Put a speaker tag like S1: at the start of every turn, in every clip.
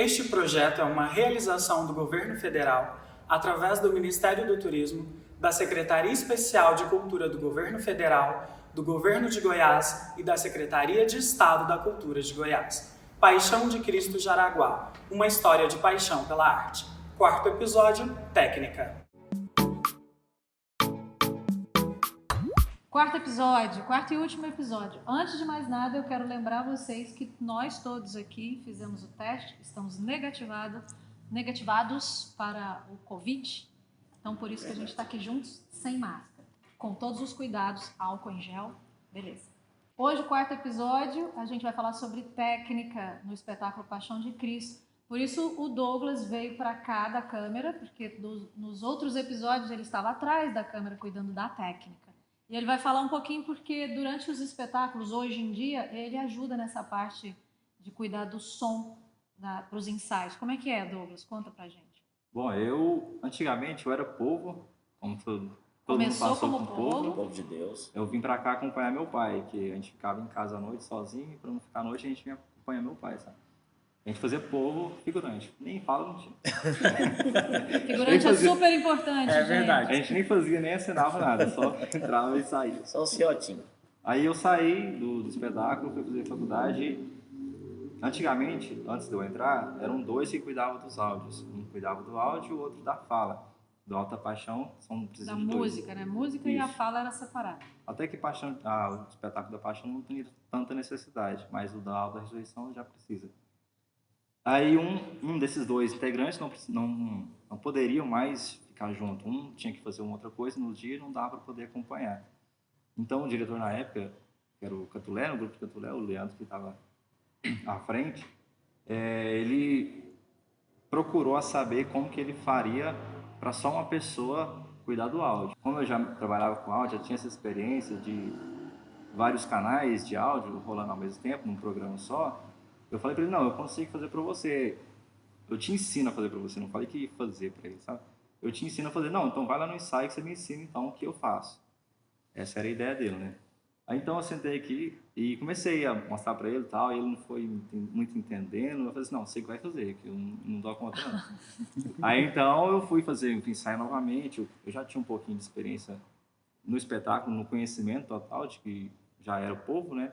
S1: Este projeto é uma realização do Governo Federal através do Ministério do Turismo, da Secretaria Especial de Cultura do Governo Federal, do Governo de Goiás e da Secretaria de Estado da Cultura de Goiás. Paixão de Cristo Jaraguá, uma história de paixão pela arte. Quarto episódio, técnica.
S2: Quarto e último episódio. Antes de mais nada, eu quero lembrar vocês que nós todos aqui fizemos o teste, estamos negativados para o Covid. Então, por isso que a gente está aqui juntos, sem máscara, com todos os cuidados, álcool em gel, beleza. Hoje, o quarto episódio, a gente vai falar sobre técnica no espetáculo Paixão de Cristo. Por isso, o Douglas veio para cá da câmera, porque nos outros episódios ele estava atrás da câmera cuidando da técnica. E ele vai falar um pouquinho porque durante os espetáculos, hoje em dia, ele ajuda nessa parte de cuidar do som para os ensaios. Como é que é, Douglas? Conta pra gente.
S3: Bom, antigamente eu era povo, como todo mundo
S2: Começou
S3: passou
S2: como
S3: com
S4: Povo de Deus.
S3: Eu vim pra cá acompanhar meu pai, que a gente ficava em casa à noite sozinho, e pra não ficar à noite a gente vinha acompanhar meu pai, sabe? A gente fazia povo figurante, nem fala, não tinha.
S2: Figurante é super importante,
S4: É
S2: gente.
S4: verdade.
S3: A gente nem fazia, nem assinava nada, só entrava e saía.
S4: Só o ciotinho.
S3: Aí eu saí do espetáculo, fui fazer faculdade. Antigamente, antes de eu entrar, eram dois que cuidavam dos áudios. Um cuidava do áudio e o outro da fala. Do Alta Paixão, são
S2: Da
S3: dois.
S2: música, né? Música e a
S3: Isso.
S2: fala era separada.
S3: Até que o espetáculo da Paixão não tem tanta necessidade, mas o da Alta Ressurreição já precisa. Aí um desses dois integrantes não poderiam mais ficar junto. Um tinha que fazer uma outra coisa no dia e não dava para poder acompanhar. Então o diretor na época, que era o Catulé, no grupo de Catulé, o Leandro que estava à frente, ele procurou saber como que ele faria para só uma pessoa cuidar do áudio. Como eu já trabalhava com áudio, já tinha essa experiência de vários canais de áudio rolando ao mesmo tempo, num programa só, eu falei para ele, não, eu consigo fazer para você. Eu te ensino a fazer para você, não falei que ia fazer para ele, sabe? Eu te ensino a fazer, não, então vai lá no ensaio que você me ensina então o que eu faço. Essa era a ideia dele, né? Aí então eu sentei aqui e comecei a mostrar para ele e tal, e ele não foi muito entendendo. Eu falei assim, não, você que vai fazer, que eu não dou conta não. Aí então eu fui fazer o ensaio novamente, eu já tinha um pouquinho de experiência no espetáculo, no conhecimento total de que já era o povo, né?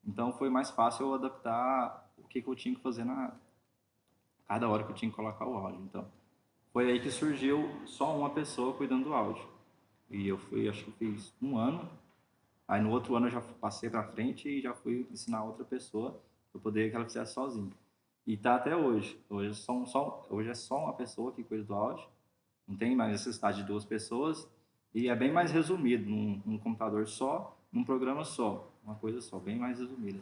S3: Então foi mais fácil eu adaptar o que eu tinha que fazer cada hora que eu tinha que colocar o áudio. Então foi aí que surgiu só uma pessoa cuidando do áudio. E eu fui, acho que fiz um ano. Aí no outro ano eu já passei para frente e já fui ensinar outra pessoa para poder que ela fizesse sozinha. E tá até hoje. Hoje é só uma pessoa que cuida do áudio. Não tem mais necessidade de duas pessoas. E é bem mais resumido num computador só, num programa só. Uma coisa só, bem mais resumida.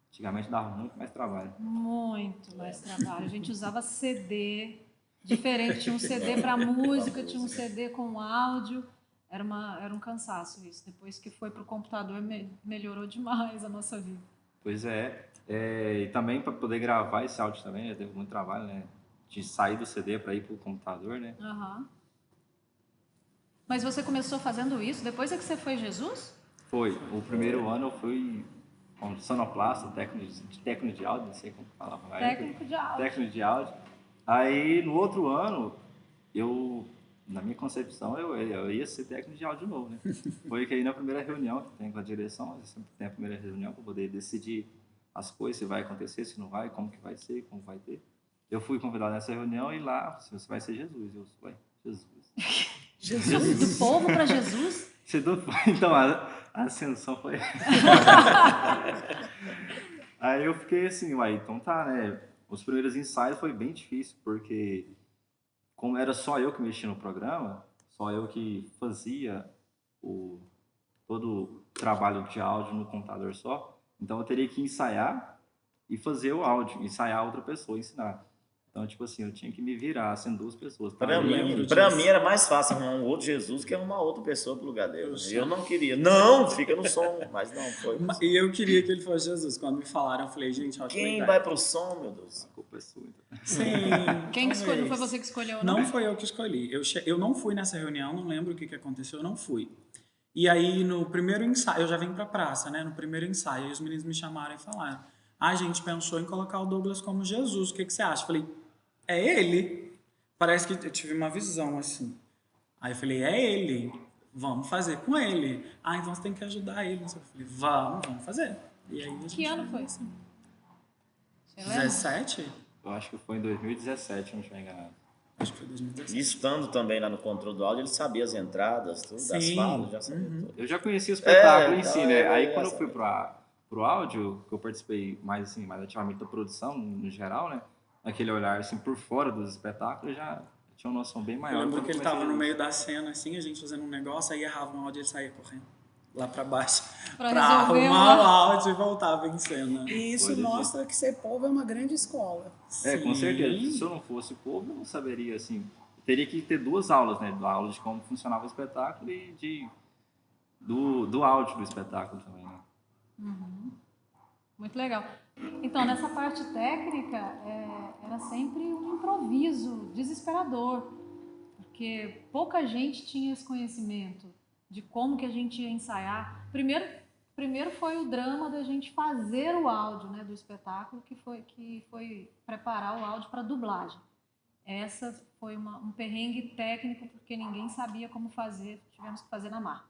S3: Antigamente dava muito mais trabalho.
S2: Muito mais trabalho. A gente usava CD diferente. Tinha um CD para música, tinha um CD com áudio. Era um cansaço isso. Depois que foi para o computador, melhorou demais a nossa vida.
S3: Pois é. E também para poder gravar esse áudio também, teve muito trabalho, né? De sair do CD para ir para o computador, né?
S2: Uhum. Mas você começou fazendo isso depois é que você foi Jesus?
S3: Foi. O primeiro ano eu fui como sonoplasta, técnico de áudio, não sei como falava na época.
S2: Técnico de áudio.
S3: Técnico de áudio. Aí, no outro ano, na minha concepção, eu ia ser técnico de áudio de novo, né? Foi que aí na primeira reunião que tem com a direção, sempre tem a primeira reunião para poder decidir as coisas, se vai acontecer, se não vai, como que vai ser, como vai ter. Eu fui convidado nessa reunião e lá, você vai ser Jesus. Eu falei, Jesus.
S2: Jesus? Do povo para Jesus?
S3: Então, a ascensão foi... Aí eu fiquei assim, então tá, né? Os primeiros ensaios foi bem difícil, porque como era só eu que mexia no programa, só eu que fazia todo o trabalho de áudio no computador só, então eu teria que ensaiar e fazer o áudio, ensaiar outra pessoa, ensinar. Então, tipo assim, eu tinha que me virar, sendo duas pessoas.
S4: Pra mim era mais fácil arrumar um outro Jesus que arrumar outra pessoa pro lugar dele. Eu não queria. Não, fica no som. Mas não, foi.
S5: E eu queria que ele fosse Jesus. Quando me falaram, eu falei, gente, ótima
S4: Quem
S5: ideia.
S4: vai pro som, meu Deus?
S3: A culpa é sua, então.
S5: Sim.
S2: Quem que escolheu?
S5: talvez.
S2: Foi você que escolheu, não?
S5: Não foi eu que escolhi. Eu não fui nessa reunião, não lembro o que aconteceu, eu não fui. E aí, no primeiro ensaio, eu já vim pra praça, né? No primeiro ensaio, os meninos me chamaram e falaram, a gente pensou em colocar o Douglas como Jesus, o que você acha? Eu falei, é ele. Parece que eu tive uma visão assim. Aí eu falei, é ele, vamos fazer com ele. Ah, então você tem que ajudar ele. Eu falei, vamos fazer. E aí a gente
S2: Que ano foi?
S5: assim.
S2: Você lembra?
S5: 17?
S3: Eu acho que foi em 2017, se não estiver enganado.
S5: Acho que foi 2017.
S4: E estando também lá no controle do áudio, ele sabia as entradas, tudo, das
S5: Sim.
S4: falas, já sabia tudo.
S3: Eu já conhecia o espetáculo em
S4: então
S3: si, né? Aí
S4: é
S3: quando eu
S4: essa.
S3: fui pro áudio, que eu participei mais assim, mais ativamente da produção, no geral, né? Aquele olhar assim por fora dos espetáculos, eu já tinha uma noção bem
S5: Eu
S3: maior.
S5: lembro
S3: quando
S5: que ele
S3: comecei
S5: tava no
S3: a-
S5: meio da cena, assim, a gente fazendo um negócio, aí errava um áudio e ele saía correndo lá pra baixo
S2: Pra
S5: pra
S2: resolver
S5: arrumar
S2: o
S5: o áudio e voltava em cena.
S6: E isso
S3: Coisa de-
S6: mostra que ser povo é uma grande escola.
S3: com certeza.
S5: Sim.
S3: Se eu não fosse povo, eu não saberia, assim. Eu teria que ter duas aulas, né? A aula de como funcionava o espetáculo e do áudio do espetáculo também, né?
S2: Muito legal. Então, nessa parte técnica, era sempre um improviso desesperador, porque pouca gente tinha esse conhecimento de como que a gente ia ensaiar. Primeiro foi o drama da gente fazer o áudio, né, do espetáculo, que foi preparar o áudio para dublagem. Essa foi um perrengue técnico, porque ninguém sabia como fazer, tivemos que fazer na marra.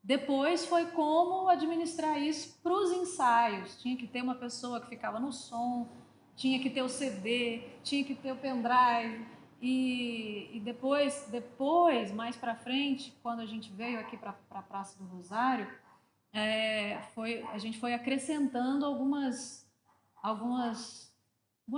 S2: Depois foi como administrar isso para os ensaios. Tinha que ter uma pessoa que ficava no som, tinha que ter o CD, tinha que ter o pendrive. E depois, mais para frente, quando a gente veio aqui para a Praça do Rosário, a gente foi acrescentando algumas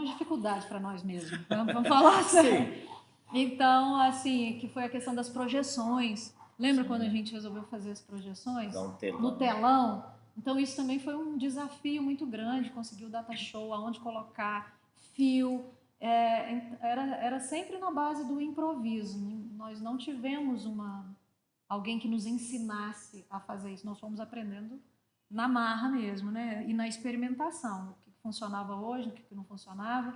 S2: dificuldades para nós mesmos. Vamos falar assim. Então, assim, que foi a questão das projeções. Lembra quando a gente resolveu fazer as projeções?
S4: Dá um telão.
S2: No telão? Então, isso também foi um desafio muito grande, conseguir o data show, aonde colocar, fio. Era sempre na base do improviso. Nós não tivemos alguém que nos ensinasse a fazer isso. Nós fomos aprendendo na marra mesmo, né? E na experimentação. O que funcionava hoje, o que não funcionava.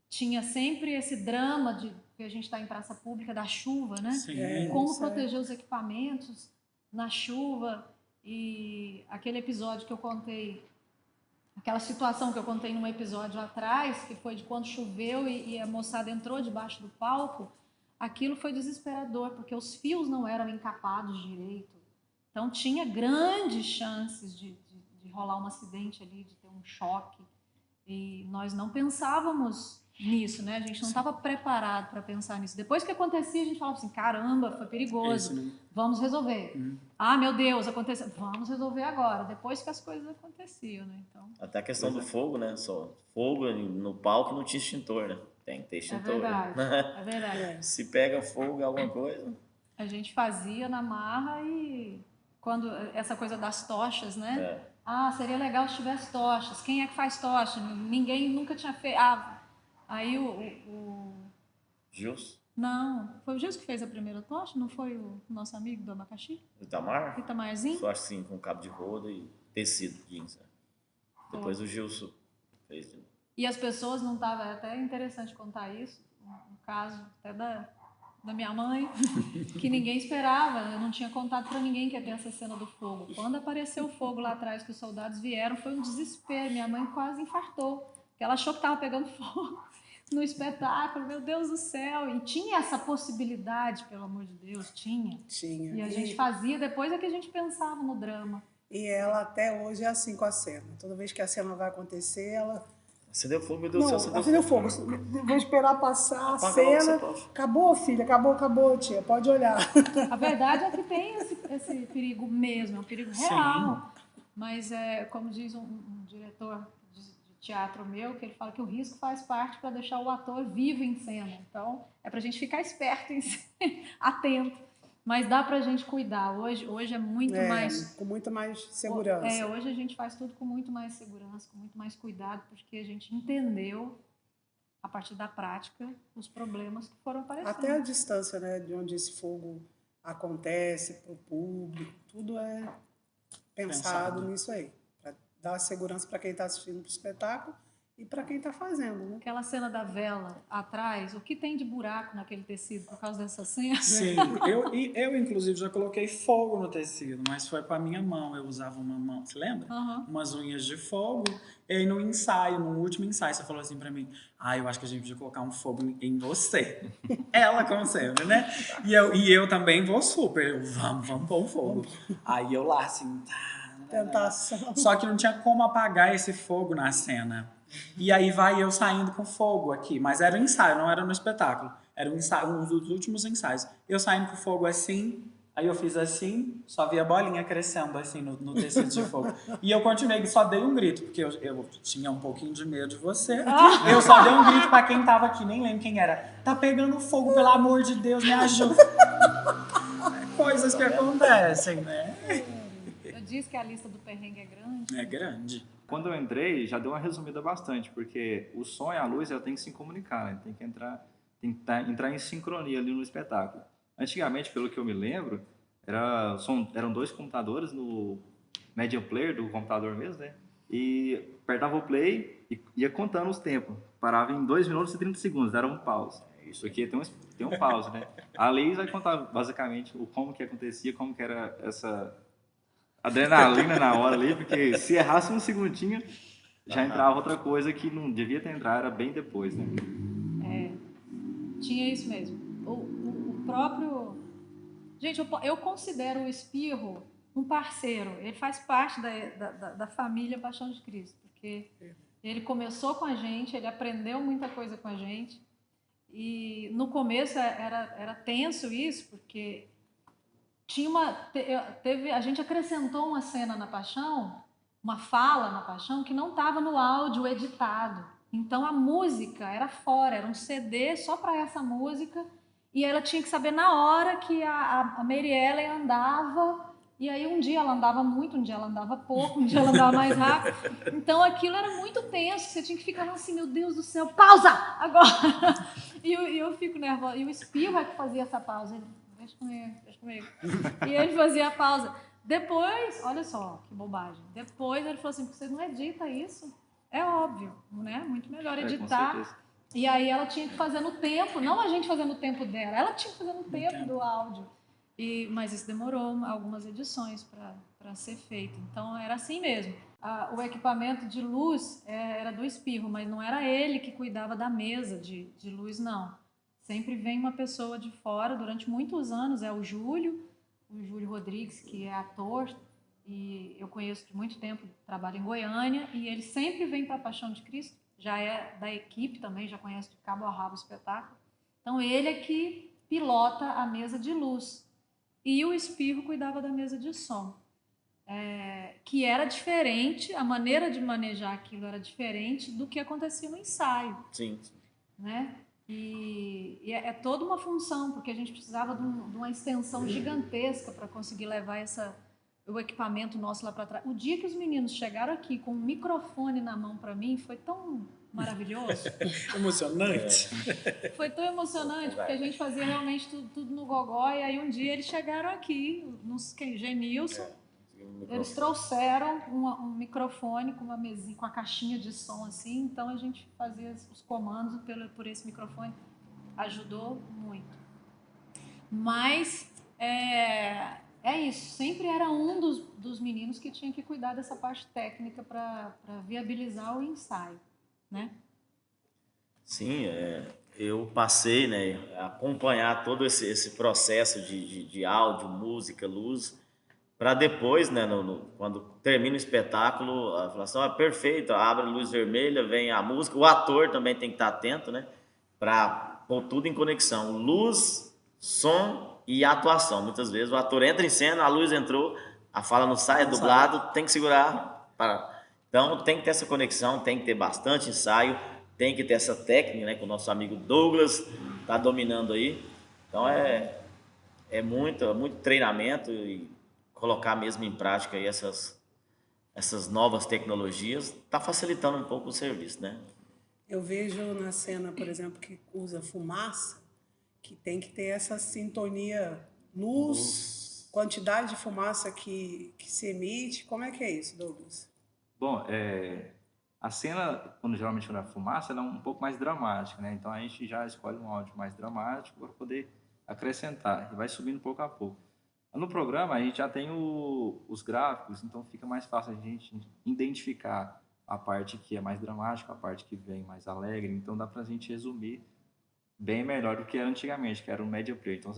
S2: Tinha sempre esse drama de que a gente está em praça pública da chuva, né?
S5: Sim.
S2: Como proteger os equipamentos na chuva. E aquele episódio que eu contei, aquela situação que eu contei num episódio atrás, que foi de quando choveu e a moçada entrou debaixo do palco, aquilo foi desesperador, porque os fios não eram encapados direito. Então tinha grandes chances de rolar um acidente ali, de ter um choque. E nós não pensávamos nisso, né? A gente não estava preparado para pensar nisso. Depois que acontecia, a gente falava assim, caramba, foi perigoso,
S5: Esse, né?
S2: vamos resolver. Ah, meu Deus, aconteceu, vamos resolver agora, depois que as coisas aconteciam, né? Então,
S4: Até a questão do fogo, né? Só fogo no palco não tinha extintor, né? Tem que ter
S2: é
S4: extintor.
S2: verdade,
S4: né?
S2: é verdade.
S4: Se pega fogo em alguma coisa,
S2: A gente fazia na marra e quando essa coisa das tochas, né? Ah, seria legal se tivesse tochas. Quem é que faz tocha? Ninguém nunca tinha feito. Aí
S4: Gilson,
S2: Não, foi o Gilson que fez a primeira tocha? Não foi o nosso amigo do abacaxi?
S4: Itamar,
S2: Itamarzinho?
S4: só assim, com cabo de roda e tecido jeans. Né? Depois o Gilson fez de novo.
S2: E as pessoas não estavam, é até interessante contar isso, um caso até da minha mãe, que ninguém esperava, eu não tinha contado para ninguém que ia ter essa cena do fogo. Quando apareceu o fogo lá atrás, que os soldados vieram, foi um desespero, minha mãe quase infartou, porque ela achou que estava pegando fogo no espetáculo, meu Deus do céu, e tinha essa possibilidade, pelo amor de Deus, tinha.
S6: Tinha.
S2: E a gente fazia, depois é que a gente pensava no drama.
S6: E ela até hoje é assim com a cena. Toda vez que a cena vai acontecer, ela...
S4: Acendeu fogo, meu Deus do
S6: Não,
S4: céu,
S6: acendeu fogo. Vou esperar passar a
S4: Apaga logo
S6: cena.
S4: essa tocha.
S6: Acabou, filha. Acabou, tia. Pode olhar.
S2: A verdade é que tem esse perigo mesmo, é um perigo real. Mas, como diz um diretor de teatro meu, que ele fala que o risco faz parte para deixar o ator vivo em cena. Então, é para a gente ficar esperto, atento. Mas dá para a gente cuidar. Hoje é muito mais...
S6: Com muito mais segurança.
S2: Hoje a gente faz tudo com muito mais segurança, com muito mais cuidado, porque a gente entendeu, a partir da prática, os problemas que foram aparecendo.
S6: Até a distância, né, de onde esse fogo acontece para o público, tudo é pensado nisso aí, para dar segurança para quem está assistindo o espetáculo e para quem está fazendo, né?
S2: Aquela cena da vela atrás, o que tem de buraco naquele tecido por causa dessa cena?
S5: Sim, eu inclusive já coloquei fogo no tecido, mas foi com a minha mão. Eu usava uma mão, você lembra?
S2: Uhum.
S5: Umas unhas de fogo. E aí no ensaio, no último ensaio, você falou assim pra mim: eu acho que a gente podia colocar um fogo em você. Ela, como sempre, né? E eu também vou super. Vamos pôr um fogo. Aí eu lá assim.
S6: Tentação.
S5: Só que não tinha como apagar esse fogo na cena. E aí vai eu saindo com fogo aqui. Mas era um ensaio, não era no espetáculo. Era um ensaio, um dos últimos ensaios. Eu saindo com fogo assim, aí eu fiz assim, só vi a bolinha crescendo assim no tecido de fogo. E eu continuei, só dei um grito, porque eu tinha um pouquinho de medo de você. Eu só dei um grito pra quem tava aqui, nem lembro quem era. Tá pegando fogo, pelo amor de Deus, me ajuda. Coisas que acontecem, né?
S2: Eu disse que a lista do perrengue é grande.
S5: É grande.
S3: Quando eu entrei, já deu uma resumida bastante, porque o som e a luz ela tem que se comunicar, né? Tem que entrar em sincronia ali no espetáculo. Antigamente, pelo que eu me lembro, eram 2 computadores no Media Player do computador mesmo, né? E apertava o play e ia contando os tempos. Parava em 2 minutos e 30 segundos, era um pause. Isso aqui tem um pause, né? A Liz vai contar basicamente como que acontecia, como que era essa adrenalina na hora ali, porque se errasse um segundinho, já entrava outra coisa que não devia ter entrado, era bem depois, né?
S2: Tinha isso mesmo. O próprio... Gente, eu considero o Espirro um parceiro. Ele faz parte da família Paixão de Cristo, porque ele começou com a gente, ele aprendeu muita coisa com a gente. E no começo era tenso isso, porque a gente acrescentou uma cena na Paixão, uma fala na Paixão, que não estava no áudio editado. Então a música era fora, era um CD só para essa música, e ela tinha que saber na hora que a Mary Ellen andava, e aí um dia ela andava muito, um dia ela andava pouco, um dia ela andava mais rápido. Então aquilo era muito tenso, você tinha que ficar assim, meu Deus do céu, pausa! Agora! E eu fico nervosa. E o Espirro é que fazia essa pausa. Ele, deixa comigo. E ele fazia a pausa. Depois, olha só que bobagem. Depois ele falou assim, você não edita isso? É óbvio, né? Muito melhor editar. E aí ela tinha que fazer no tempo, não a gente fazendo o tempo dela, ela tinha que fazer no tempo do áudio. Mas isso demorou algumas edições para ser feito. Então era assim mesmo. O equipamento de luz era do Espirro, mas não era ele que cuidava da mesa de luz, não. Sempre vem uma pessoa de fora, durante muitos anos, é o Júlio Rodrigues, que é ator, e eu conheço de muito tempo, trabalha em Goiânia, e ele sempre vem para a Paixão de Cristo, já é da equipe também, já conhece de cabo a rabo o espetáculo. Então ele é que pilota a mesa de luz. E o Espirro cuidava da mesa de som. Que era diferente, a maneira de manejar aquilo era diferente do que acontecia no ensaio.
S4: Sim.
S2: Né? E é toda uma função, porque a gente precisava de uma extensão gigantesca para conseguir levar o equipamento nosso lá para trás. O dia que os meninos chegaram aqui com um microfone na mão para mim foi tão maravilhoso.
S5: Emocionante.
S2: Foi tão emocionante, porque a gente fazia realmente tudo no gogó, e aí um dia eles chegaram aqui, Genilson, eles trouxeram um microfone com uma mesinha, com a caixinha de som assim, então a gente fazia os comandos por esse microfone, ajudou muito. Mas é isso, sempre era um dos meninos que tinha que cuidar dessa parte técnica para viabilizar o ensaio, né?
S4: Sim, eu passei, né, a acompanhar todo esse processo de áudio, música, luz, para depois, né, quando termina o espetáculo, a falar assim, perfeito, abre a luz vermelha, vem a música, o ator também tem que estar atento, né, para pôr tudo em conexão, luz, som e atuação. Muitas vezes o ator entra em cena, a luz entrou, a fala não sai, é dublado, tem que segurar. Então tem que ter essa conexão, tem que ter bastante ensaio, tem que ter essa técnica, né, que o nosso amigo Douglas está dominando aí. Então é muito treinamento e colocar mesmo em prática aí essas novas tecnologias está facilitando um pouco o serviço, né?
S6: Eu vejo na cena, por exemplo, que usa fumaça, que tem que ter essa sintonia luz, quantidade de fumaça que se emite. Como é que é isso, Douglas?
S3: Bom, A cena, geralmente quando é fumaça, ela é um pouco mais dramática, né? Então a gente já escolhe um áudio mais dramático para poder acrescentar e vai subindo pouco a pouco. No programa a gente já tem os gráficos, então fica mais fácil a gente identificar a parte que é mais dramática, a parte que vem mais alegre, então dá pra gente resumir bem melhor do que era antigamente, que era o média player. Então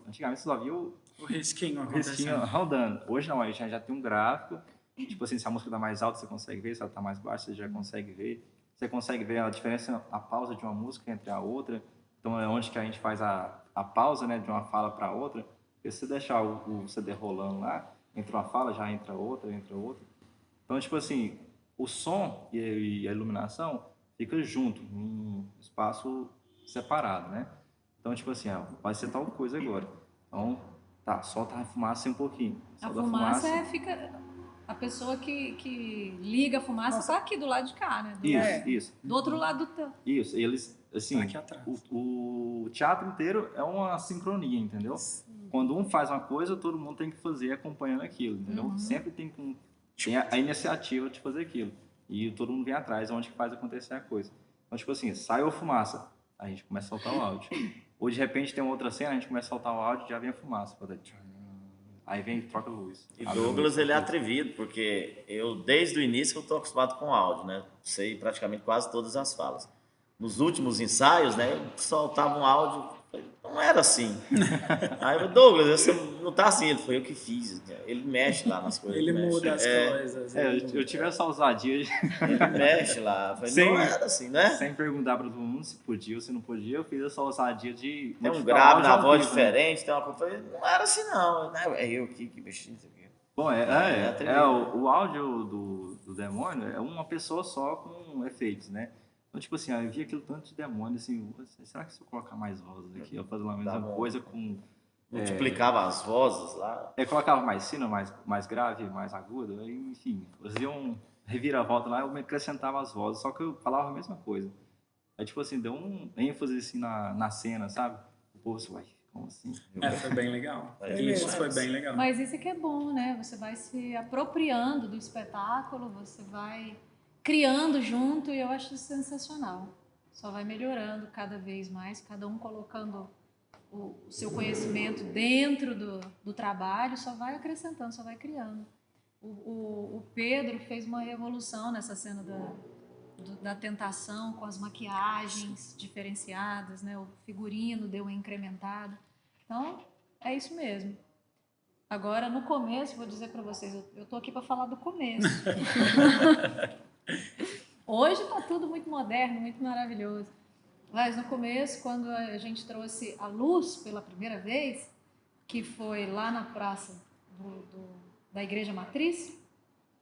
S3: antigamente você só via o
S5: risquinho
S3: risquinho
S5: acontecendo.
S3: rodando. Hoje não, a gente já tem um gráfico, tipo assim, se a música tá mais alta você consegue ver, se ela tá mais baixa você já consegue ver. Você consegue ver a diferença, a pausa de uma música entre a outra. Então é onde que a gente faz a pausa, né, de uma fala para outra. Porque se você deixar o CD rolando lá, entra uma fala, já entra outra. Então, tipo assim, o som e a iluminação fica junto, num espaço separado, né? Então, tipo assim, vai ser tal coisa agora. Então, tá, solta a fumaça um pouquinho.
S2: A
S3: Solta
S2: fumaça fica... A pessoa que liga a fumaça está aqui do lado de cá, né?
S3: Isso.
S2: Do outro lado do...
S3: Isso, eles, assim,
S5: Tá aqui atrás.
S3: o teatro inteiro é uma sincronia, entendeu? Quando um faz uma coisa, todo mundo tem que fazer acompanhando aquilo, entendeu? Sempre tem a iniciativa de fazer aquilo. E todo mundo vem atrás, onde que faz acontecer a coisa. Então, tipo assim, saiu a fumaça, a gente começa a soltar o áudio. Ou de repente tem uma outra cena, a gente começa a soltar o áudio e já vem a fumaça. Aí vem e troca a luz.
S4: E Douglas, ele é atrevido, porque eu, desde o início, eu estou acostumado com áudio, né? Sei praticamente quase todas as falas. Nos últimos ensaios, né, eu soltava um áudio, não era assim. Aí eu, Douglas, essa não tá assim, ele foi eu que fiz. Ele mexe lá nas coisas.
S5: Ele muda
S4: mexe.
S5: as coisas.
S3: Eu tive essa ousadia
S4: Ele mexe lá. Eu falei, não era assim, né?
S3: sem perguntar para todo mundo se podia ou se não podia, eu fiz essa ousadia de...
S4: Tem um grave na voz diferente, tem uma coisa. Eu falei, não era assim, não. É eu aqui que mexi, não sei o quê.
S3: Bom, o áudio do demônio é uma pessoa só com efeitos, né? Então, tipo assim, eu vi aquilo tanto de demônio, assim, será que se eu colocar mais vozes aqui, eu fazer a mesma coisa com...
S4: Multiplicava as vozes lá.
S3: Colocava mais fino, mais grave, mais agudo, aí, enfim, fazia um reviravolta lá, eu me acrescentava as vozes, só que eu falava a mesma coisa. Aí, tipo assim, deu um ênfase assim na cena, sabe? O povo assim, uai, como assim?
S5: Foi bem legal.
S6: Isso
S5: foi bem legal.
S2: Mas isso que é bom, né? Você vai se apropriando do espetáculo, você vai criando junto e eu acho isso sensacional. Só vai melhorando cada vez mais, cada um colocando o seu conhecimento dentro do trabalho, só vai acrescentando, só vai criando. O Pedro fez uma revolução nessa cena da tentação, com as maquiagens diferenciadas, né? O figurino deu uma incrementada. Então, é isso mesmo. Agora, no começo, vou dizer para vocês, eu tô aqui para falar do começo. Hoje está tudo muito moderno, muito maravilhoso. Mas no começo, quando a gente trouxe a luz pela primeira vez, que foi lá na praça da Igreja Matriz,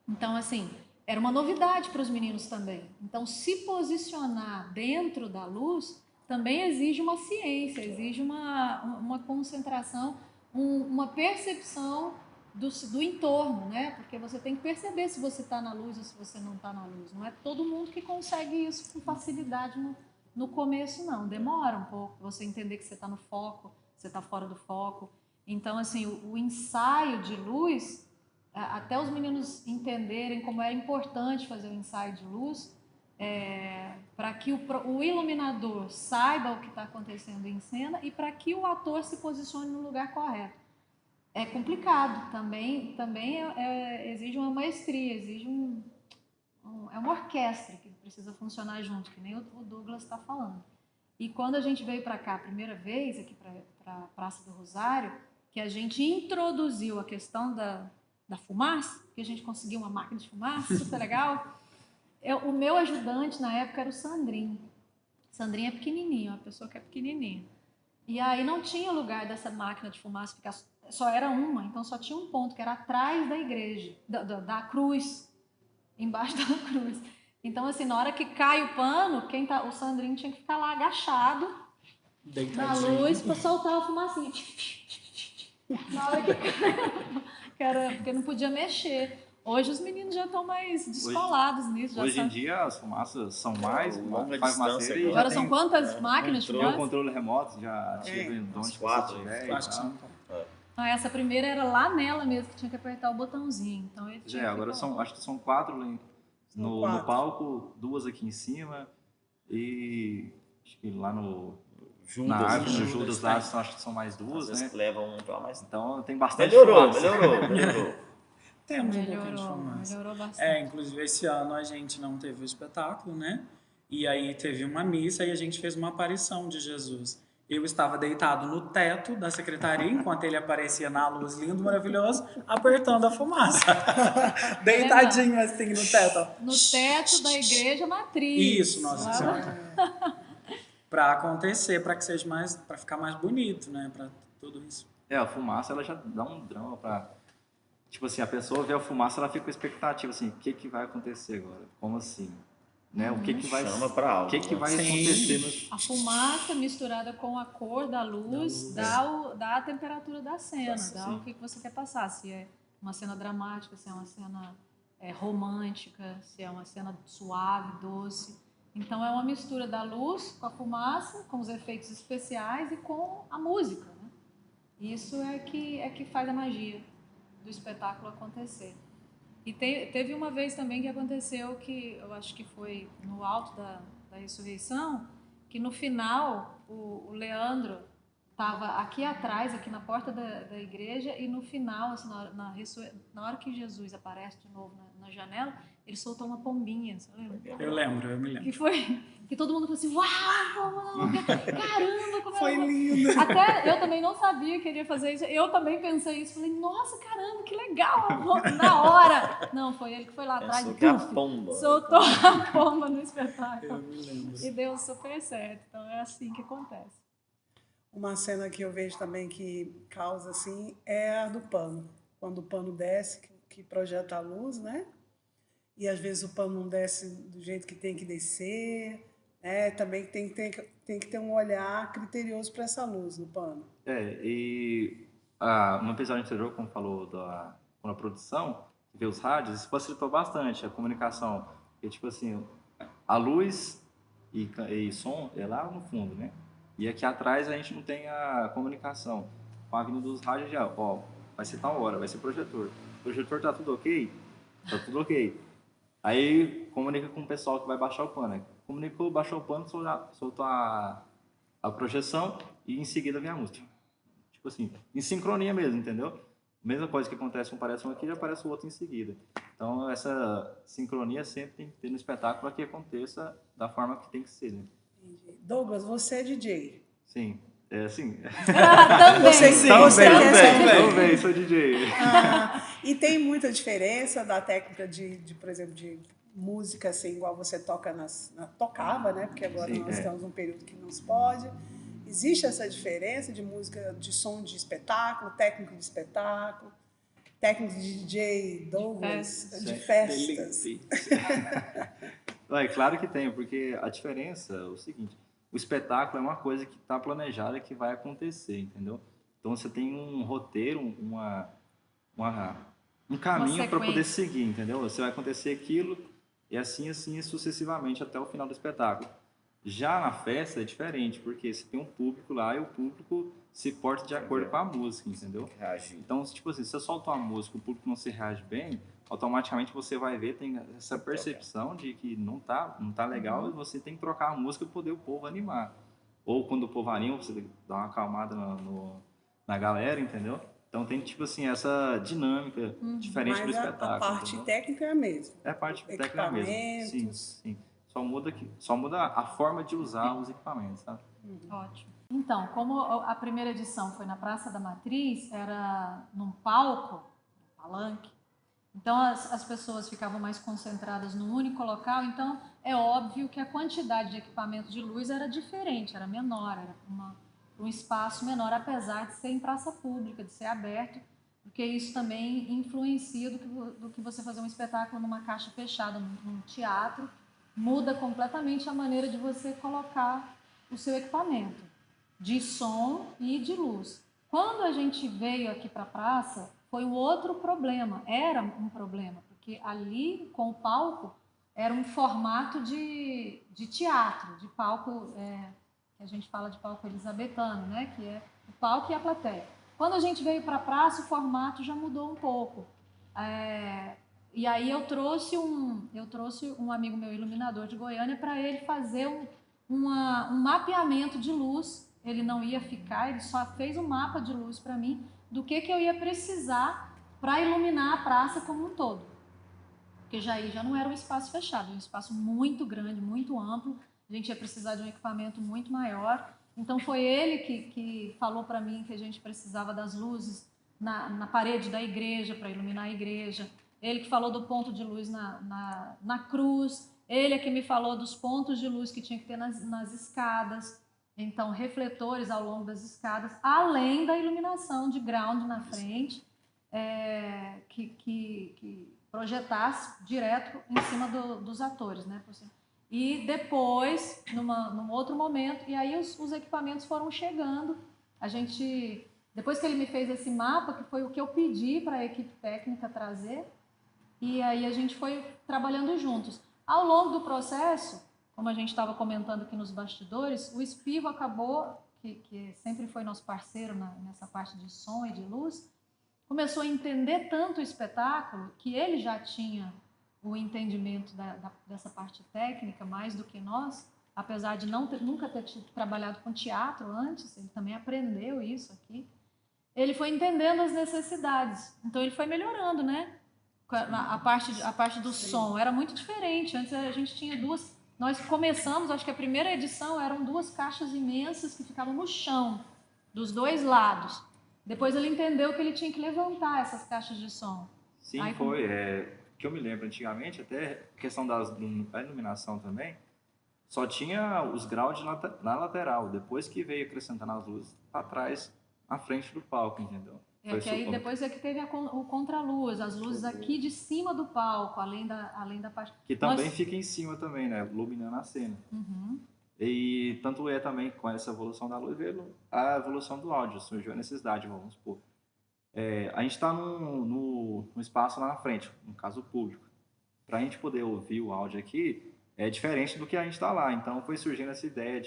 S2: então, assim, era uma novidade para os meninos também. Então, se posicionar dentro da luz também exige uma ciência, exige uma concentração, uma percepção do entorno, né? Porque você tem que perceber se você está na luz ou se você não está na luz. Não é todo mundo que consegue isso com facilidade no começo, não. Demora um pouco você entender que você está no foco, você está fora do foco. Então, assim, o ensaio de luz, até os meninos entenderem como era importante fazer o ensaio de luz, para que o iluminador saiba o que está acontecendo em cena e para que o ator se posicione no lugar correto. É complicado, também exige uma maestria, exige é uma orquestra que precisa funcionar junto, que nem o Douglas está falando. E quando a gente veio para cá a primeira vez, aqui para a Praça do Rosário, que a gente introduziu a questão da fumaça, que a gente conseguiu uma máquina de fumaça, super legal. O meu ajudante na época era o Sandrinho. Sandrinho é pequenininho, uma pessoa que é pequenininha. E aí não tinha lugar dessa máquina de fumaça ficar, só era uma, então só tinha um ponto, que era atrás da igreja, da cruz, embaixo da cruz. Então, assim, na hora que cai o pano, o Sandrinho tinha que ficar lá agachado, na luz, para soltar a fumacinha. Na hora que caiu, porque não podia mexer. Hoje os meninos já estão mais descolados nisso.
S3: Hoje em dia as fumaças são mais
S4: longa
S3: faz
S4: distância.
S3: maceira.
S2: Agora são quantas máquinas de
S3: Tem o
S2: fumaça?
S3: controle remoto, já ativa em onde
S4: quatro,
S3: você tiver.
S5: Acho que são.
S2: Essa primeira era lá nela mesmo, que tinha que apertar o botãozinho. Então ele tinha
S3: agora acho que são 4 No
S6: quatro.
S3: palco, 2 aqui em cima e acho que lá na
S4: Judas,
S3: árvore, no
S5: Judas,
S3: Judas
S5: tá.
S3: lá, acho que são mais
S4: às
S3: 2,
S4: vezes
S3: né?
S4: levam um pra mais.
S3: Então tem bastante
S4: Melhorou,
S3: fumaça.
S4: melhorou.
S5: Temos um pouquinho de
S2: Melhorou,
S5: fumaça.
S2: melhorou bastante.
S5: Inclusive esse ano a gente não teve o espetáculo, né? E aí teve uma missa e a gente fez uma aparição de Jesus. Eu estava deitado no teto da secretaria, enquanto ele aparecia na luz, lindo, maravilhoso, apertando a fumaça. Deitadinho assim no teto. Ó.
S2: No teto da igreja matriz.
S5: Isso, Nossa
S2: Lá-
S5: Senhora. Para acontecer, para que seja mais, para ficar mais bonito, né? Para tudo isso.
S3: A fumaça ela já dá um drama pra. Tipo assim, a pessoa vê a fumaça, ela fica com expectativa assim, o que vai acontecer agora? Como assim? Né? O que vai
S4: Chama pra algo.
S3: O que
S4: né?
S3: vai
S5: Sim.
S3: acontecer
S2: A fumaça misturada com a cor da luz dá a temperatura da cena, dá
S3: Sim.
S2: o que você quer passar. Se é uma cena dramática, se é uma cena romântica, se é uma cena suave, doce. Então é uma mistura da luz com a fumaça, com os efeitos especiais e com a música. Né? Isso é que faz a magia do espetáculo acontecer. E teve uma vez também que aconteceu que eu acho que foi no alto da ressurreição, que no final o Leandro estava aqui atrás, aqui na porta da igreja, e no final, assim, na hora que Jesus aparece de novo na janela, ele soltou uma pombinha, você lembra?
S5: Eu me lembro.
S2: Que foi que todo mundo falou assim, uau, caramba, como
S5: Foi
S2: ela...
S5: lindo.
S2: Até eu também não sabia que ele ia fazer isso. Eu também pensei isso. Falei, nossa, caramba, que legal. Na hora. Não, foi ele que foi lá atrás.
S4: Pensou que a
S2: puf,
S4: pomba.
S2: soltou a pomba no espetáculo.
S5: Eu me lembro.
S2: E deu super certo. Então é assim que acontece.
S6: Uma cena que eu vejo também que causa assim é a do pano. Quando o pano desce, que projeta a luz, né? E às vezes o pano não desce do jeito que tem que descer. Também tem que ter um olhar criterioso para essa luz no pano.
S3: No episódio anterior, como falou com a produção, ver os rádios, isso facilitou bastante a comunicação. Porque, tipo assim, a luz e som é lá no fundo, né? E aqui atrás a gente não tem a comunicação. Com a vinda dos rádios já, vai ser tal hora, vai ser projetor. O projetor tá tudo ok? Tá tudo ok. Aí comunica com o pessoal que vai baixar o pano. Comunicou, baixou o pano, soltou a projeção e em seguida vem a música. Tipo assim, em sincronia mesmo, entendeu? Mesma coisa que acontece, um aparece um aqui, já aparece o outro em seguida. Então essa sincronia sempre tem que ter no espetáculo para que aconteça da forma que tem que ser, né?
S6: Entendi. Douglas, você é DJ.
S3: Sim, sim.
S2: Também.
S3: Também, sou DJ.
S6: E tem muita diferença da técnica por exemplo, de música, assim, igual você tocava, né? Porque agora nós estamos num período que não se pode. Existe essa diferença de música, de som de espetáculo, técnico de espetáculo, técnico de DJ, Douglas, de festas?
S3: Claro que tem, porque a diferença é o seguinte, o espetáculo é uma coisa que está planejada, que vai acontecer, entendeu? Então você tem um roteiro, um caminho para poder seguir, entendeu? Você vai acontecer aquilo e assim sucessivamente até o final do espetáculo. Já na festa é diferente, porque você tem um público lá e o público se porta de acordo com a música, entendeu?
S4: Reagir.
S3: Então, tipo assim, se você solta uma música e o público não se reage bem, automaticamente você vai ver, tem essa percepção de que não tá legal e você tem que trocar a música para poder o povo animar. Ou quando o povo anima, você dá uma acalmada na galera, entendeu? Então tem, tipo assim, essa dinâmica diferente do espetáculo.
S6: A parte
S3: entendeu?
S6: técnica é a mesma.
S3: É a parte técnica mesmo. Sim. Só muda a forma de usar os equipamentos, sabe?
S2: Ótimo. Então, como a primeira edição foi na Praça da Matriz, era num palco, um palanque, então as pessoas ficavam mais concentradas num único local, então é óbvio que a quantidade de equipamento de luz era diferente, era menor, era um espaço menor, apesar de ser em praça pública, de ser aberto, porque isso também influencia do que você fazer um espetáculo numa caixa fechada, num teatro, muda completamente a maneira de você colocar o seu equipamento, de som e de luz. Quando a gente veio aqui para a praça, foi um outro problema, era um problema, porque ali, com o palco, era um formato de teatro, de palco, que a gente fala de palco elisabetano, né? Que é o palco e a plateia. Quando a gente veio para a praça, o formato já mudou um pouco. E aí eu trouxe um amigo meu iluminador de Goiânia para ele fazer um mapeamento de luz. Ele não ia ficar, ele só fez um mapa de luz para mim do que eu ia precisar para iluminar a praça como um todo. Porque já não era um espaço fechado, era um espaço muito grande, muito amplo. A gente ia precisar de um equipamento muito maior. Então foi ele que falou para mim que a gente precisava das luzes na parede da igreja para iluminar a igreja. Ele que falou do ponto de luz na cruz. Ele é que me falou dos pontos de luz que tinha que ter nas escadas. Então, refletores ao longo das escadas, além da iluminação de ground na frente, que projetasse direto em cima dos atores, né? E depois, num outro momento, e aí os equipamentos foram chegando. Depois que ele me fez esse mapa, que foi o que eu pedi para a equipe técnica trazer, e aí a gente foi trabalhando juntos. Ao longo do processo, como a gente estava comentando aqui nos bastidores, o Espivo acabou, que sempre foi nosso parceiro nessa parte de som e de luz, começou a entender tanto o espetáculo que ele já tinha o entendimento dessa parte técnica mais do que nós, apesar de nunca ter trabalhado com teatro antes, ele também aprendeu isso aqui. Ele foi entendendo as necessidades, então ele foi melhorando, né? A parte do som era muito diferente. Antes a gente tinha nós começamos, acho que a primeira edição eram 2 caixas imensas que ficavam no chão, dos 2 lados. Depois ele entendeu que ele tinha que levantar essas caixas de som.
S3: Sim, aí, foi. Que eu me lembro antigamente, até a questão da iluminação também, só tinha os graus na lateral. Depois que veio acrescentando as luzes para trás, na frente do palco, entendeu?
S2: Que aí depois é que teve o contraluz, as luzes aqui de cima do palco, além da parte...
S3: Que também fica em cima também, né? Iluminando a cena.
S2: Uhum.
S3: E tanto também com essa evolução da luz, veio a evolução do áudio, surgiu a necessidade, vamos supor. A gente está no espaço lá na frente, no caso público. Para a gente poder ouvir o áudio aqui, é diferente do que a gente está lá. Então foi surgindo essa ideia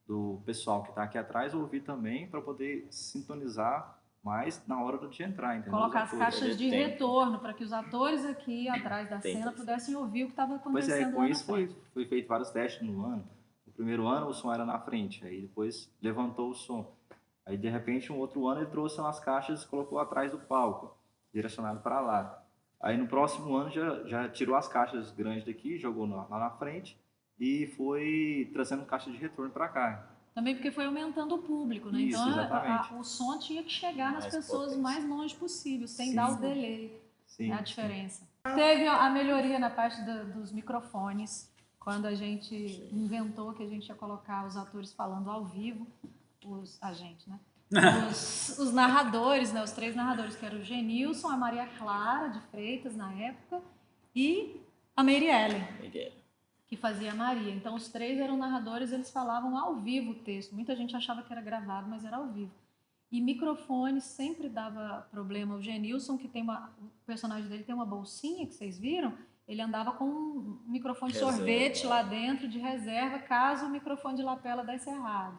S3: do pessoal que está aqui atrás ouvir também para poder sintonizar mais na hora de entrar, entendeu?
S2: Colocar as caixas de retorno para que os atores aqui atrás da cena pudessem ouvir o que estava acontecendo.
S3: Pois com isso foi feito vários testes no ano. No primeiro ano o som era na frente, aí depois levantou o som. Aí de repente um outro ano ele trouxe umas caixas e colocou atrás do palco, direcionado para lá. Aí no próximo ano já tirou as caixas grandes daqui, jogou lá na frente e foi trazendo caixa de retorno para cá.
S2: Também porque foi aumentando o público, né?
S3: Isso,
S2: então o som tinha que chegar nas pessoas o mais longe possível, sem dar o delay. É a diferença. Teve a melhoria na parte dos microfones, quando a gente inventou que a gente ia colocar os atores falando ao vivo, os narradores, né? Os 3 narradores, que eram o Genilson, a Maria Clara de Freitas na época e a Mary Ellen, que fazia a Maria. Então os 3 eram narradores, eles falavam ao vivo o texto. Muita gente achava que era gravado, mas era ao vivo. E microfone sempre dava problema. O Genilson, que o personagem dele tem uma bolsinha, que vocês viram, ele andava com um microfone de sorvete lá dentro, de reserva, caso o microfone de lapela desse errado.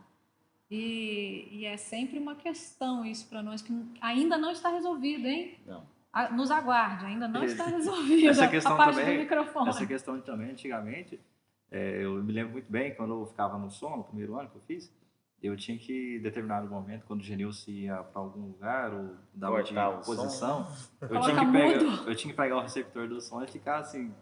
S2: E é sempre uma questão isso para nós, que ainda não está resolvido, hein?
S4: Não.
S2: Nos aguarde, ainda não está resolvido
S3: essa questão
S2: a parte
S3: também,
S2: do microfone.
S3: Essa questão também, antigamente, eu me lembro muito bem, quando eu ficava no som, no primeiro ano que eu fiz, eu tinha que, em determinado momento, quando o Genilson ia para algum lugar ou dava de posição, eu tinha que pegar o receptor do som e ficar assim.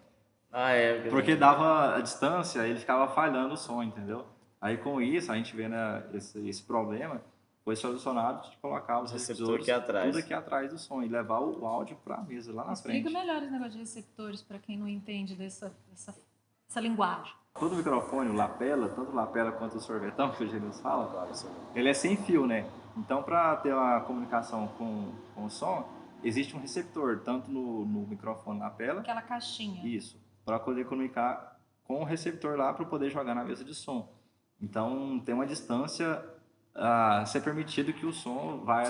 S3: Porque dava a distância, ele ficava falhando o som, entendeu? Aí com isso, a gente vendo esse problema, foi solucionado de colocar os receptores tudo aqui atrás do som e levar o áudio para a mesa lá na frente.
S2: Explica melhor esse negócio de receptores para quem não entende dessa linguagem.
S3: Todo microfone, o lapela, tanto o lapela quanto o sorvetão, que o Genilson fala, ele é sem fio, né? Então, para ter uma comunicação com o som, existe um receptor, tanto no microfone lapela...
S2: Aquela caixinha.
S3: Isso, para poder comunicar com o receptor lá, para poder jogar na mesa de som. Então, tem uma distância a ser permitido que o som vai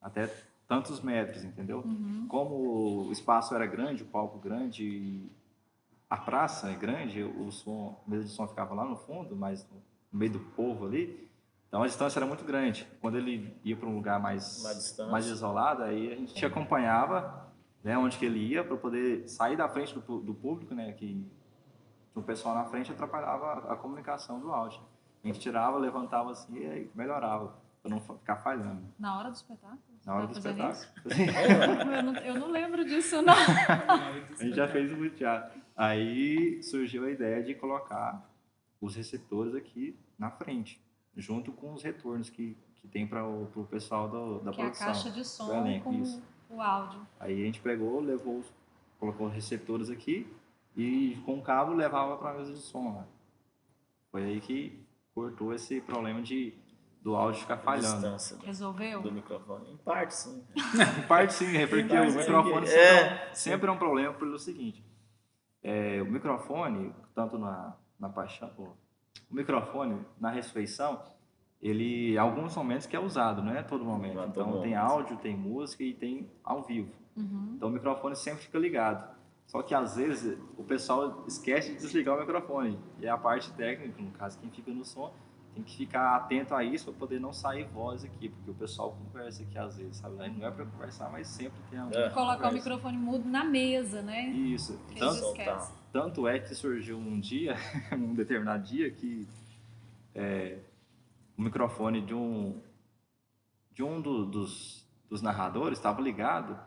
S3: até tantos metros, entendeu?
S2: Uhum.
S3: Como o espaço era grande, o palco grande, a praça é grande, a mesa de som ficava lá no fundo, mas no meio do povo ali, então a distância era muito grande. Quando ele ia para um lugar mais isolado, aí a gente acompanhava né, onde que ele ia para poder sair da frente do público, né, que o pessoal na frente atrapalhava a comunicação do áudio. A gente tirava, levantava assim e aí melhorava, para não ficar falhando.
S2: Na hora do espetáculo?
S3: Na hora do
S2: Fazendo
S3: espetáculo.
S2: isso? Eu não lembro disso, não.
S3: A gente já fez muito teatro. Aí surgiu a ideia de colocar os receptores aqui na frente, junto com os retornos que tem para o pessoal da
S2: Que é a
S3: produção.
S2: caixa de som
S3: do elenco,
S2: com
S3: isso.
S2: o áudio.
S3: Aí a gente pegou, colocou os receptores aqui e com o cabo levava para a mesa de som lá. Foi aí que cortou esse problema do áudio ficar falhando.
S4: Distância
S2: Resolveu?
S4: do microfone. Em parte, sim.
S3: Em parte sim, é porque o microfone sempre é um problema pelo seguinte. O microfone, tanto na paixão, o microfone na ressurreição, ele alguns momentos que é usado, não é todo momento.
S4: Não é todo
S3: Então
S4: momento.
S3: tem áudio, tem música e tem ao vivo. Então o microfone sempre fica ligado. Só que às vezes o pessoal esquece de desligar o microfone. E a parte técnica, no caso quem fica no som, tem que ficar atento a isso para poder não sair voz aqui, porque o pessoal conversa aqui às vezes, sabe? Aí não é para conversar, mas sempre tem alguma
S2: Colocar o
S3: conversa.
S2: microfone mudo na mesa, né?
S3: Isso.
S2: Que eles esquecem.
S3: Tanto é que surgiu um dia, um determinado dia, que o microfone de um dos narradores estava ligado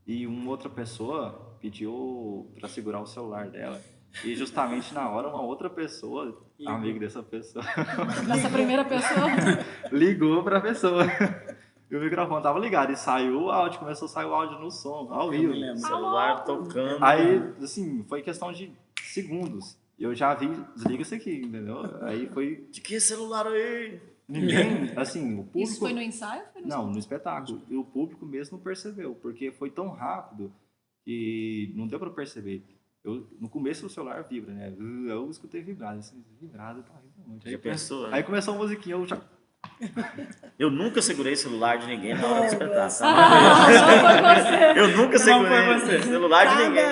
S3: e uma outra pessoa pediu para segurar o celular dela. E justamente na hora, uma outra pessoa, amiga dessa pessoa,
S2: Dessa primeira pessoa.
S3: ligou para a pessoa. E o microfone estava ligado e saiu o áudio, começou a sair o áudio no som, ao vivo.
S5: me lembro.
S4: Celular tocando.
S3: Aí, assim, foi questão de segundos. Eu já vi, desliga isso aqui, entendeu? Aí foi.
S4: De que celular aí?
S3: Ninguém, assim, o público.
S2: Isso foi no ensaio? Ou foi no
S3: Não, no espetáculo. E o público mesmo não percebeu, porque foi tão rápido que não deu para perceber. No começo o celular vibra, né? Eu escutei vibrado, assim, vibrado, tá muito.
S4: Já pensou, né?
S3: Aí começou a musiquinha, eu já.
S4: Eu nunca segurei celular de ninguém na hora do
S6: Douglas.
S4: espetáculo. Eu nunca segurei
S5: você.
S4: celular de ninguém.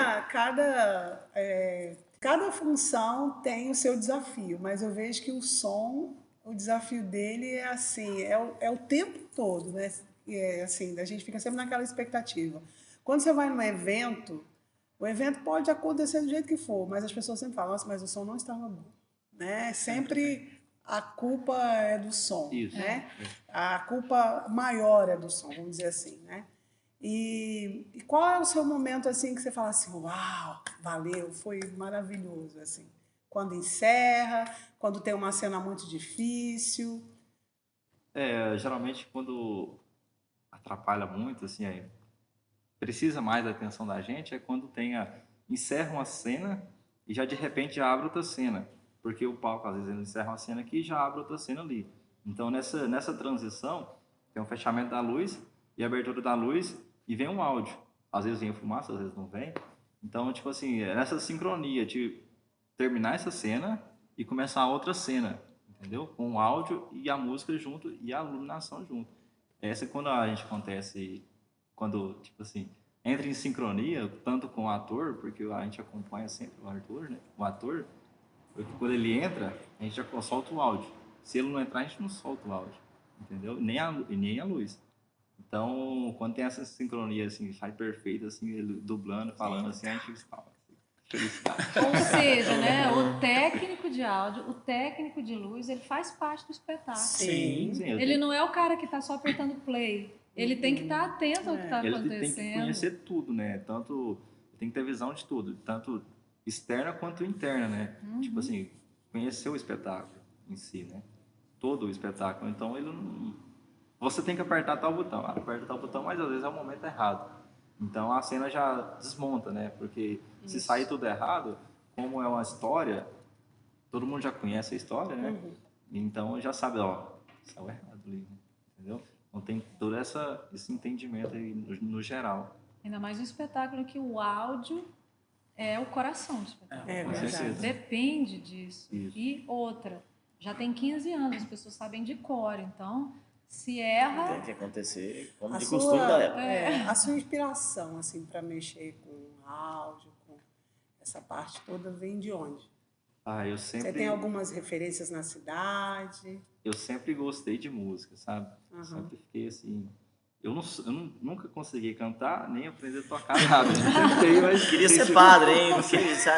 S6: Cada função tem o seu desafio, mas eu vejo que o som, o desafio dele é assim, é o tempo todo, né? É assim, a gente fica sempre naquela expectativa. Quando você vai num evento, o evento pode acontecer do jeito que for, mas as pessoas sempre falam, nossa, mas o som não estava bom, né? Sempre a culpa é do som,
S3: Isso.
S6: né? A culpa maior é do som, vamos dizer assim, né? E qual é o seu momento assim que você fala assim, uau, valeu, foi maravilhoso, assim? Quando encerra, quando tem uma cena muito difícil?
S3: Geralmente quando atrapalha muito, assim, precisa mais da atenção da gente, é quando encerra uma cena e já de repente já abre outra cena. Porque o palco, às vezes, ele encerra uma cena aqui e já abre outra cena ali. Então, nessa transição, tem um fechamento da luz e abertura da luz e vem um áudio. Às vezes vem fumaça, às vezes não vem. Então, tipo assim, nessa sincronia de terminar essa cena e começar outra cena, entendeu? Com o áudio e a música junto e a iluminação junto. Essa é quando a gente acontece, quando, tipo assim, entra em sincronia, tanto com o ator, porque a gente acompanha sempre o ator, né? O ator, quando ele entra, a gente já solta o áudio. Se ele não entrar, a gente não solta o áudio, entendeu? Nem a luz. Então, quando tem essa sincronia, assim, sai perfeito, assim, ele dublando, falando assim, a gente fala, felicidade.
S2: Ou seja, né, o técnico de áudio, o técnico de luz, ele faz parte do espetáculo.
S5: Sim.
S2: Ele não é o cara que está só apertando play. Ele tem que estar atento ao que está
S3: Ele tem que
S2: acontecendo.
S3: conhecer tudo, né? Tem que ter visão de tudo, tanto externa quanto interna, né? Tipo assim, conhecer o espetáculo em si, né? Todo o espetáculo. Então, ele não... Você tem que apertar tal botão. Aperta tal botão, mas às vezes é o momento errado. Então, a cena já desmonta, né? Porque se sair tudo errado, como é uma história, todo mundo já conhece a história, né? Então, já sabe, saiu errado ali, né? Entendeu? Então, tem todo esse entendimento aí no geral.
S2: Ainda mais um espetáculo que o áudio é o coração do espetáculo.
S6: É
S3: Com
S6: verdade.
S3: certeza.
S2: Depende disso.
S3: Isso.
S2: E outra, já tem 15 anos, as pessoas sabem de cor, então se erra,
S4: Tem que acontecer como
S6: A
S4: de
S6: sua-
S4: costume da época.
S6: a sua inspiração, assim, para mexer com áudio, com essa parte toda, vem de onde?
S3: Eu
S6: Você
S3: sempre...
S6: tem algumas referências na cidade?
S3: Eu sempre gostei de música, sabe?
S6: Aham.
S3: Sempre fiquei assim, Nunca consegui cantar, nem aprender a tocar nada. Tentei, mas
S4: Queria
S3: não sei
S4: ser
S3: se-
S4: padre, hein?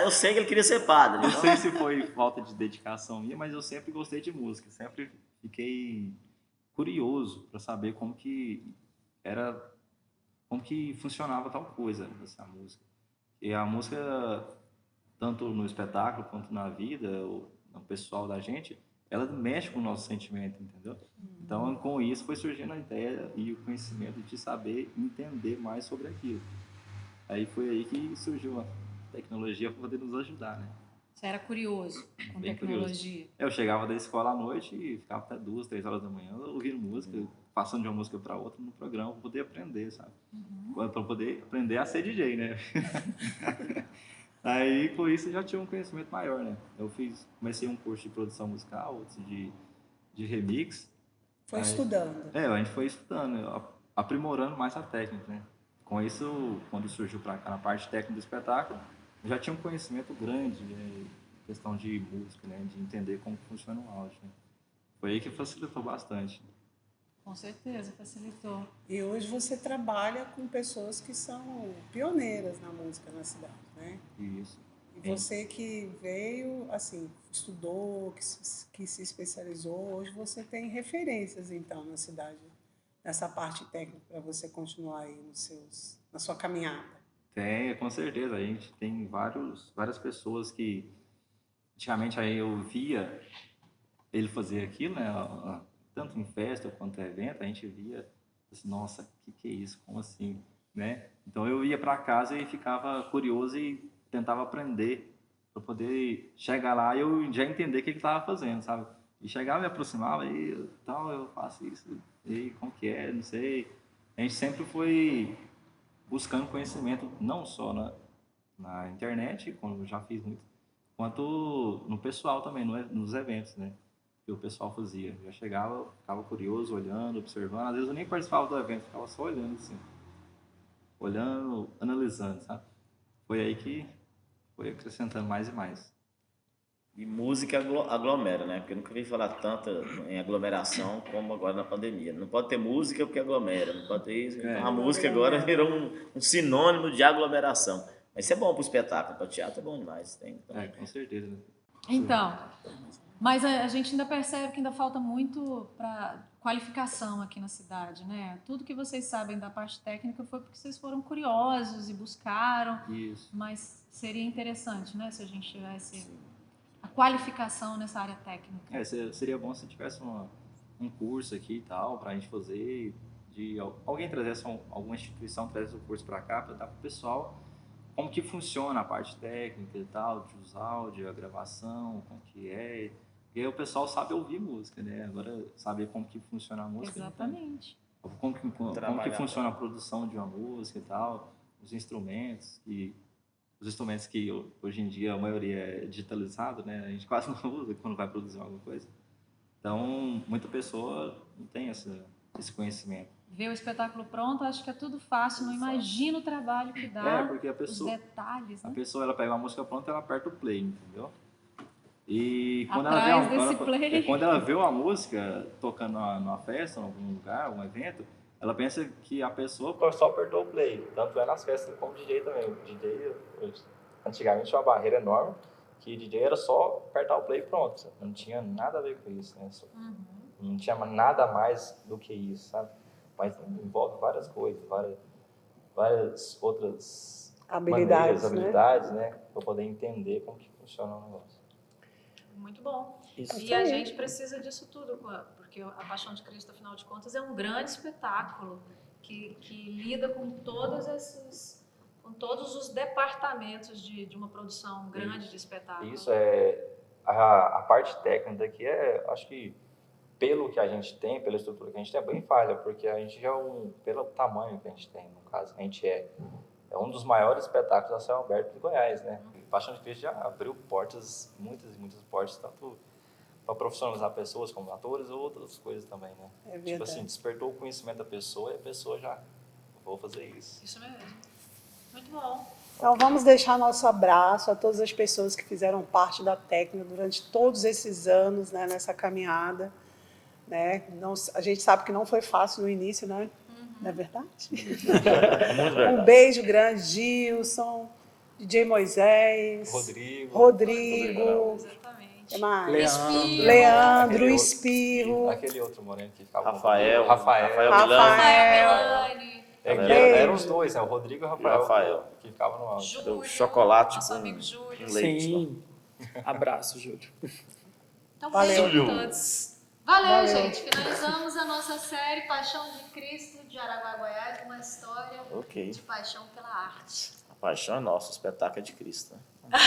S4: Eu sei que ele queria ser padre.
S3: Não sei se foi falta de dedicação minha, mas eu sempre gostei de música. Sempre fiquei curioso para saber como que funcionava tal coisa, essa música. E a música, tanto no espetáculo quanto na vida, ou no pessoal da gente, ela mexe com o nosso sentimento, entendeu? Então, com isso foi surgindo a ideia e o conhecimento de saber entender mais sobre aquilo. Aí foi aí que surgiu a tecnologia para poder nos ajudar, né?
S2: Você era curioso com
S3: Bem
S2: tecnologia.
S3: Eu chegava da escola à noite e ficava até 2, 3 horas da manhã ouvindo música, passando de uma música para outra no programa para poder aprender, sabe? Para poder aprender a ser DJ, né? Aí, com isso, eu já tinha um conhecimento maior, né? Comecei um curso de produção musical, outro de remix.
S6: Foi
S3: Aí-
S6: estudando.
S3: A gente foi estudando, aprimorando mais a técnica, né? Com isso, quando surgiu para cá na parte técnica do espetáculo, eu já tinha um conhecimento grande, questão de música, né? De entender como funciona o áudio, né? Foi aí que facilitou bastante.
S2: Com certeza, facilitou.
S6: E hoje você trabalha com pessoas que são pioneiras na música na cidade, né?
S3: Isso.
S6: E você que veio, assim, estudou, que se especializou, hoje você tem referências, então, na cidade, nessa parte técnica, para você continuar aí na sua caminhada.
S3: Tem, com certeza. A gente tem várias pessoas que antigamente aí eu via ele fazer aquilo, né? Tanto em festa quanto em evento, a gente via, assim, nossa, o que é isso? Como assim? Né? Então eu ia para casa e ficava curioso e tentava aprender para poder chegar lá e eu já entender o que ele estava fazendo, sabe? E chegava, me aproximava e tal, eu faço isso, e como que é, não sei. A gente sempre foi buscando conhecimento, não só na internet, como eu já fiz muito, quanto no pessoal também, nos eventos, né? Que o pessoal fazia. Eu já chegava, ficava curioso, olhando, observando. Às vezes eu nem participava do evento, ficava só olhando assim. Olhando, analisando, sabe? Foi aí que foi acrescentando mais e mais.
S4: E música aglomera, né? Porque eu nunca vi falar tanto em aglomeração como agora na pandemia. Não pode ter música porque aglomera, não pode ter isso. Então a música agora virou um sinônimo de aglomeração. Mas isso é bom para o espetáculo, para o teatro é bom demais.
S3: Com certeza. Né?
S2: Então, mas a gente ainda percebe que ainda falta muito para qualificação aqui na cidade, né? Tudo que vocês sabem da parte técnica foi porque vocês foram curiosos e buscaram.
S3: Isso.
S2: Mas seria interessante, né? Se a gente tivesse a qualificação nessa área técnica.
S3: Seria bom se tivesse um curso aqui e tal, para a gente fazer, alguém trazesse alguma instituição, trazesse o curso para cá, para dar para o pessoal como que funciona a parte técnica e tal, de usar áudio, a gravação, como que é. E aí o pessoal sabe ouvir música, né? Agora, saber como que funciona a música.
S2: Exatamente.
S3: Como que funciona a produção de uma música e tal, os instrumentos que hoje em dia a maioria é digitalizado, né? A gente quase não usa quando vai produzir alguma coisa. Então, muita pessoa não tem esse conhecimento.
S2: Ver o espetáculo pronto, acho que é tudo fácil, não imagino o trabalho que dá,
S3: porque os
S2: detalhes, né?
S3: A pessoa, ela pega uma música pronta, ela aperta o play, entendeu? E quando quando ela vê uma música tocando numa festa, em algum lugar, algum evento, ela pensa que a pessoa só apertou o play. Tanto é nas festas como DJ também. O DJ, antigamente, tinha uma barreira enorme, que DJ era só apertar o play e pronto. Não tinha nada a ver com isso, né? Não tinha nada mais do que isso, sabe? Mas envolve várias coisas, várias outras habilidades, né? Para poder entender como que funciona o negócio.
S2: Muito bom.
S3: Isso.
S2: E a gente precisa disso tudo, porque a Paixão de Cristo, afinal de contas, é um grande espetáculo que lida com todos os departamentos de uma produção grande de espetáculo.
S3: Isso a parte técnica aqui acho que pelo que a gente tem, pela estrutura que a gente tem, é bem falha, porque a gente já pelo tamanho que a gente tem, no caso, a gente é um dos maiores espetáculos a céu aberto de Goiás, né? Paixão de Cristo já abriu portas, muitas portas, tanto para profissionalizar pessoas como atores ou outras coisas também, né?
S6: É verdade.
S3: Tipo assim, despertou o conhecimento da pessoa e a pessoa já, vou fazer isso.
S2: Isso mesmo. Muito bom.
S6: Então vamos deixar nosso abraço a todas as pessoas que fizeram parte da técnica durante todos esses anos, né, nessa caminhada, né? A gente sabe que não foi fácil no início, né? Não é verdade?
S4: Muito verdade.
S6: Um beijo grande, Gilson, DJ Moisés, Rodrigo,
S2: Exatamente.
S6: que mais?
S2: Espirro.
S6: Leandro, Espirro,
S7: Aquele outro moreno que ficava...
S4: Rafael
S6: Rafael.
S2: Melani,
S7: Eram os dois, o Rodrigo e o
S4: Rafael.
S7: que ficavam no alto.
S2: Júlio,
S4: chocolate
S2: nosso
S4: com-
S2: amigo Júlio.
S4: com leite.
S5: Sim. Abraço, Júlio.
S2: Então,
S6: Valeu.
S2: beijo a todos. Valeu, gente. Finalizamos a nossa série Paixão de Cristo de Araguá, Goiás, uma história
S4: Ok.
S2: de paixão pela arte.
S4: A paixão é nossa, o espetáculo é de Cristo. Né?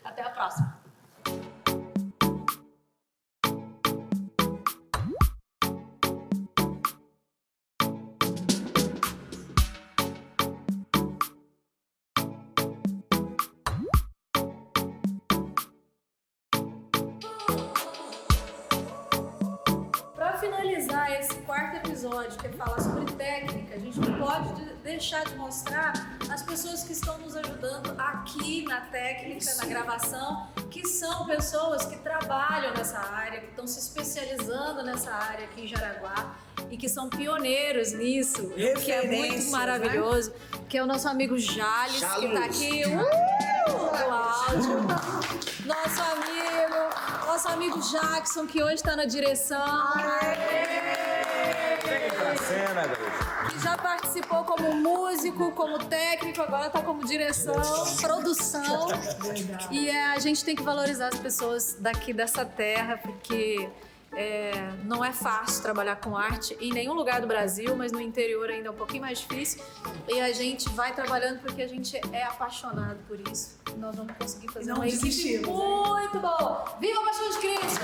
S2: Até a próxima. Para finalizar esse quarto episódio, que é falar sobre técnica, a gente não pode deixar de mostrar as pessoas que estão nos ajudando aqui na técnica, na gravação, que são pessoas que trabalham nessa área, que estão se especializando nessa área aqui em Jaraguá e que são pioneiros nisso, que é muito
S6: Referências,
S2: maravilhoso, que é o nosso amigo Jales, que está aqui no áudio. Nosso amigo Jackson, que hoje está na direção. Que já participou como músico, como técnico, agora está como direção, produção. E a gente tem que valorizar as pessoas daqui dessa terra, porque não é fácil trabalhar com arte em nenhum lugar do Brasil, mas no interior ainda é um pouquinho mais difícil. E a gente vai trabalhando porque a gente é apaixonado por isso. Nós vamos conseguir fazer
S6: Não
S2: uma equipe
S6: desistimos,
S2: muito boa. Viva a Paixão de Cristo!